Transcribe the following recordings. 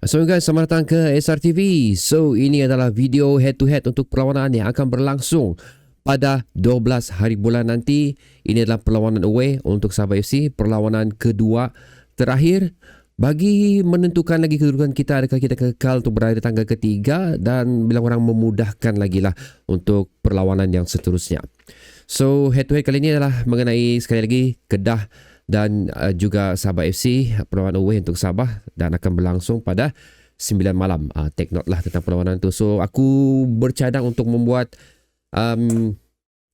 So guys, selamat datang ke SRTV. So ini adalah video head to head untuk perlawanan yang akan berlangsung pada 12 hari bulan nanti. Ini adalah perlawanan away untuk Sabah FC, perlawanan kedua terakhir bagi menentukan lagi kedudukan kita, adakah kita kekal untuk berada di tangga ketiga dan bilang orang memudahkan lagi lah untuk perlawanan yang seterusnya. So head to head kali ini adalah mengenai sekali lagi Kedah dan juga Sabah FC, perlawanan away untuk Sabah dan akan berlangsung pada 9 malam. Take note lah tentang perlawanan tu. So aku bercadang untuk membuat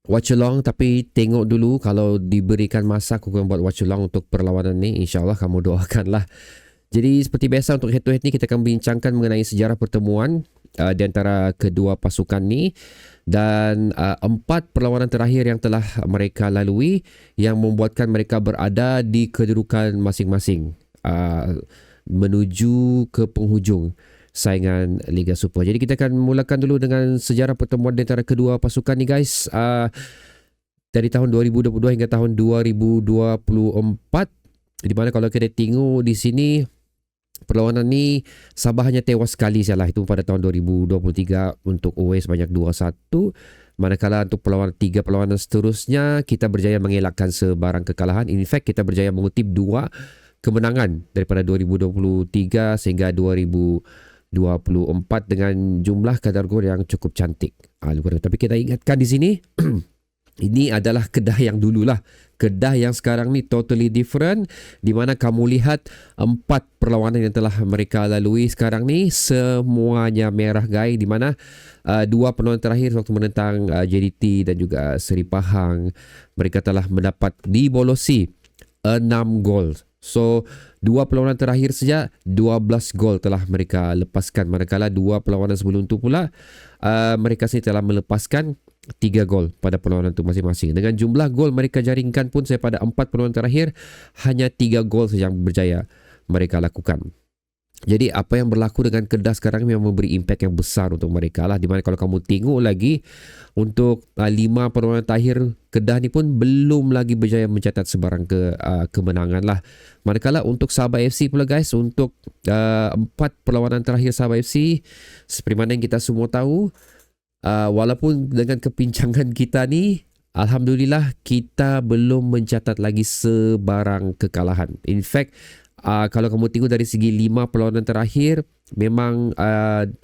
watch along, tapi tengok dulu kalau diberikan masa aku akan buat watch along untuk perlawanan ni. InsyaAllah kamu doakan lah. Jadi seperti biasa untuk head to head ni kita akan bincangkan mengenai sejarah pertemuan di antara kedua pasukan ni dan 4 perlawanan terakhir yang telah mereka lalui yang membuatkan mereka berada di kedudukan masing-masing menuju ke penghujung saingan Liga Super. Jadi kita akan mulakan dulu dengan sejarah pertemuan di antara kedua pasukan ni guys. Dari tahun 2022 hingga tahun 2024, di mana kalau kita tengok di sini perlawanan ni Sabah hanya tewas sekali salah, itu pada tahun 2023 untuk away sebanyak 2-1. Manakala untuk tiga perlawanan seterusnya kita berjaya mengelakkan sebarang kekalahan. In fact kita berjaya mengutip 2 kemenangan daripada 2023 sehingga 2024 dengan jumlah kadar gol yang cukup cantik. Tapi kita ingatkan di sini ini adalah Kedah yang dululah. Kedah yang sekarang ni totally different, di mana kamu lihat 4 perlawanan yang telah mereka lalui sekarang ni semuanya merah guys, di mana 2 perlawanan terakhir waktu menentang JDT dan juga Seri Pahang mereka telah mendapat dibolosi 6 gol. So 2 perlawanan terakhir saja 12 gol telah mereka lepaskan, manakala 2 perlawanan sebelum tu pula mereka sendiri telah melepaskan 3 gol pada perlawanan itu masing-masing. Dengan jumlah gol mereka jaringkan pun saya pada 4 perlawanan terakhir hanya 3 gol saja yang berjaya mereka lakukan. Jadi apa yang berlaku dengan Kedah sekarang memang memberi impak yang besar untuk mereka lah. Di mana kalau kamu tengok lagi untuk 5 perlawanan terakhir Kedah ni pun belum lagi berjaya mencatat sebarang kemenangan lah. Manakala untuk Sabah FC pula guys, untuk 4 perlawanan terakhir Sabah FC seperti mana yang kita semua tahu, walaupun dengan kepincangan kita ni, alhamdulillah kita belum mencatat lagi sebarang kekalahan. In fact, kalau kamu tengok dari segi 5 perlawanan terakhir, memang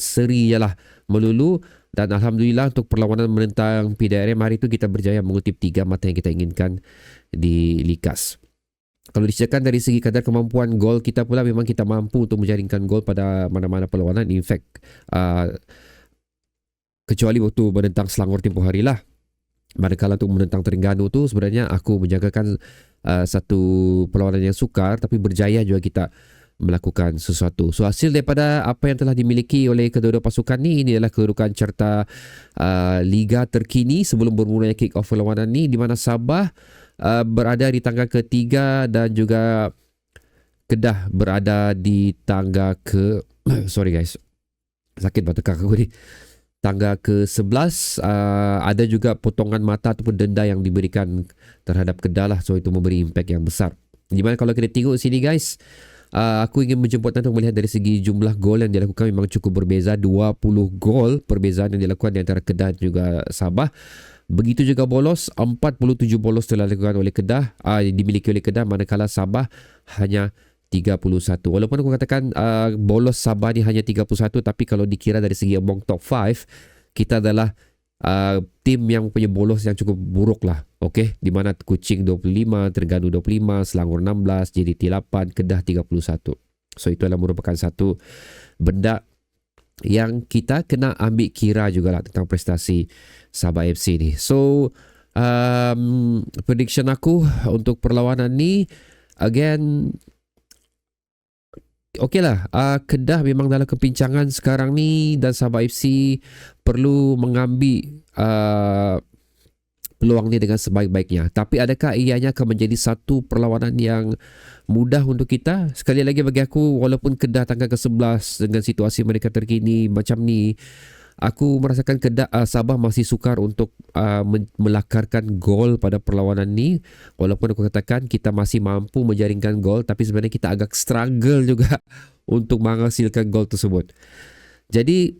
seri je lah melulu. Dan alhamdulillah untuk perlawanan menentang PDRM hari itu kita berjaya mengutip 3 mata yang kita inginkan di Likas. Kalau disediakan dari segi kadar kemampuan gol kita pula, memang kita mampu untuk menjaringkan gol pada mana-mana perlawanan. In fact, kecuali waktu menentang Selangor tempoh hari lah. Manakala untuk menentang Terengganu tu sebenarnya aku menjagakan satu perlawanan yang sukar, tapi berjaya juga kita melakukan sesuatu. So hasil daripada apa yang telah dimiliki oleh kedua-dua pasukan ni, ini adalah kedudukan carta Liga terkini sebelum bermulanya kick-off perlawanan ni, di mana Sabah berada di tangga ketiga dan juga Kedah berada di tangga ke sorry guys, sakit batukak aku ni, tangga ke-11. Ada juga potongan mata ataupun denda yang diberikan terhadap Kedah lah. So itu memberi impak yang besar. Di mana kalau kita tengok sini guys, aku ingin menjemput untuk melihat dari segi jumlah gol yang dilakukan memang cukup berbeza. 20 gol perbezaan yang dilakukan di antara Kedah dan juga Sabah. Begitu juga bolos, 47 bolos telah dilakukan oleh Kedah, dimiliki oleh Kedah, manakala Sabah hanya 31. Walaupun aku katakan bolos Sabah ni hanya 31, tapi kalau dikira dari segi among top 5, kita adalah tim yang punya bolos yang cukup buruk lah. Okay? Di mana Kuching 25, Terengganu 25, Selangor 16, JDT 8, Kedah 31. So itu adalah merupakan satu benda yang kita kena ambil kira juga lah tentang prestasi Sabah FC ni. So prediction aku untuk perlawanan ni, again, okey lah, Kedah memang dalam kepincangan sekarang ni dan Sabah FC perlu mengambil peluang ni dengan sebaik-baiknya. Tapi adakah ianya akan menjadi satu perlawanan yang mudah untuk kita? Sekali lagi bagi aku, walaupun Kedah tangga ke-11 dengan situasi mereka terkini macam ni, aku merasakan Sabah masih sukar untuk melakarkan gol pada perlawanan ni. Walaupun aku katakan kita masih mampu menjaringkan gol, tapi sebenarnya kita agak struggle juga untuk menghasilkan gol tersebut. Jadi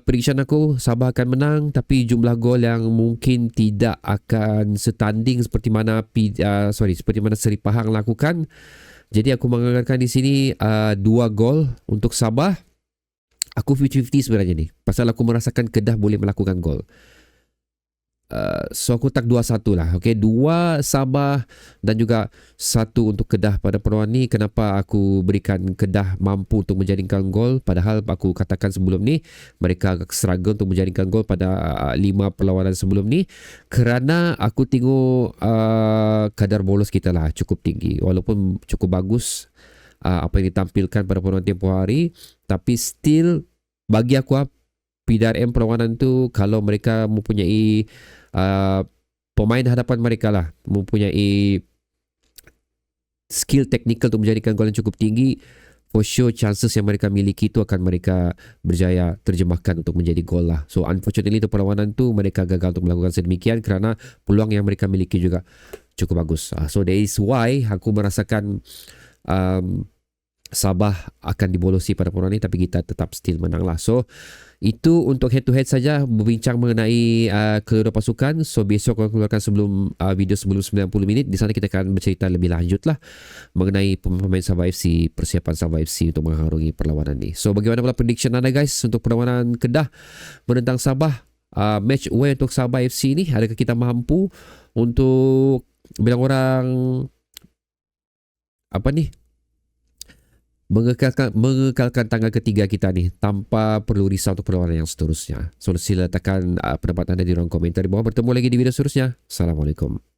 prediction aku Sabah akan menang, tapi jumlah gol yang mungkin tidak akan setanding seperti mana seperti mana Seri Pahang lakukan. Jadi aku menganggarkan di sini 2 gol untuk Sabah. Aku 50-50 sebenarnya ni, pasal aku merasakan Kedah boleh melakukan gol. So aku tak 2-1 lah. Okay, 2 Sabah dan juga 1 untuk Kedah pada perlawanan ni. Kenapa aku berikan Kedah mampu untuk menjaringkan gol, padahal aku katakan sebelum ni mereka agak struggle untuk menjaringkan gol pada 5 perlawanan sebelum ni, kerana aku tengok kadar bolos kita lah cukup tinggi. Walaupun cukup bagus apa yang ditampilkan pada perlawanan tempoh hari, tapi still bagi aku PDRM perlawanan tu, kalau mereka mempunyai pemain hadapan mereka lah mempunyai skill teknikal untuk menjadikan gol yang cukup tinggi, for sure chances yang mereka miliki itu akan mereka berjaya terjemahkan untuk menjadi gol lah. So unfortunately untuk perlawanan tu mereka gagal untuk melakukan sedemikian kerana peluang yang mereka miliki juga cukup bagus. So that is why aku merasakan Sabah akan dibolosi pada perlawanan ini, tapi kita tetap still menang lah. So itu untuk head to head saja, berbincang mengenai kedua pasukan. So besok aku keluarkan video sebelum 90 minit. Di sana kita akan bercerita lebih lanjut lah mengenai pemain Sabah FC, persiapan Sabah FC untuk mengharungi perlawanan ni. So bagaimana pula prediction anda guys untuk perlawanan Kedah menentang Sabah? Match away untuk Sabah FC ni, adakah kita mampu untuk bilang orang mengekalkan tanggal ketiga kita ni tanpa perlu risau untuk perlawanan yang seterusnya? So sila letakkan pendapat anda di ruang komentar di bawah. Bertemu lagi di video seterusnya. Assalamualaikum.